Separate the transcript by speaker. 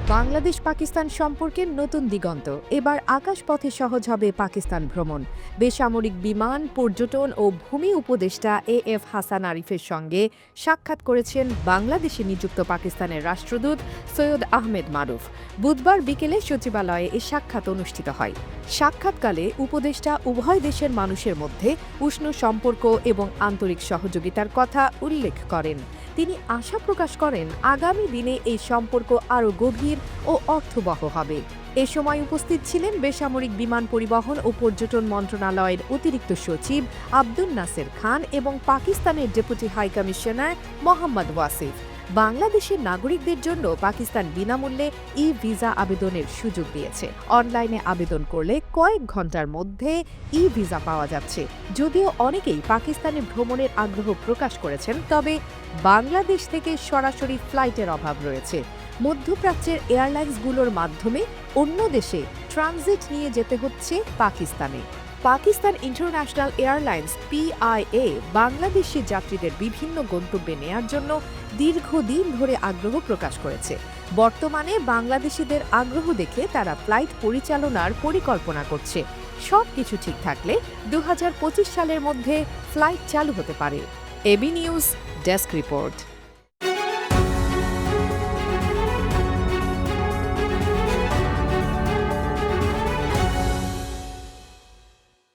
Speaker 1: বাংলাদেশ পাকিস্তান সম্পর্কের নতুন দিগন্ত। এবার আকাশপথে সহজ হবে পাকিস্তান ভ্রমণ। বেসামরিক বিমান, পর্যটন ও ভূমি উপদেষ্টা এএফ হাসান আরিফের সঙ্গে সাক্ষাৎ করেছেন বাংলাদেশে নিযুক্ত পাকিস্তানের রাষ্ট্রদূত সৈয়দ আহমেদ মারুফ। বুধবার বিকেলে সচিবালয়ে এ সাক্ষাৎ অনুষ্ঠিত হয়। সাক্ষাৎকালে উপদেষ্টা উভয় দেশের মানুষের মধ্যে উষ্ণ সম্পর্ক এবং আন্তরিক সহযোগিতার কথা উল্লেখ করেন। তিনি আশা প্রকাশ করেন আগামী দিনে এই সম্পর্ক আরও গভীর ও অর্থবহ হবে। এ সময় উপস্থিত ছিলেন বেসামরিক বিমান পরিবহন ও পর্যটন মন্ত্রণালয়ের অতিরিক্ত সচিব আব্দুল নাসের খান এবং পাকিস্তানের deputy high commissioner Mohammad Wasif. বাংলাদেশের নাগরিকদের জন্য পাকিস্তান বিনামূল্যে ই-ভিসা আবেদনের সুযোগ দিয়েছে। অনলাইনে আবেদন করলে কয়েক ঘন্টার মধ্যে ই-ভিসা পাওয়া যাচ্ছে। যদিও অনেকেই পাকিস্তানে ভ্রমণের আগ্রহ প্রকাশ করেছেন, তবে বাংলাদেশ থেকে সরাসরি ফ্লাইটের অভাব রয়েছে। মধ্যপ্রাচ্যের এয়ারলাইন্সগুলোর মাধ্যমে অন্য দেশে ট্রানজিট নিয়ে যেতে হচ্ছে পাকিস্তানে। Pakistan international airlines PIA Bangladeshi যাত্রীদের বিভিন্ন গন্তব্যে নেয়ার জন্য দীর্ঘদিন ধরে আগ্রহ প্রকাশ করেছে। বর্তমানে বাংলাদেশিদের আগ্রহ দেখে তারা ফ্লাইট পরিচালনার পরিকল্পনা করছে। সবকিছু ঠিক থাকলে 2025 সালের মধ্যে ফ্লাইট চালু হতে পারে। AB news desk report.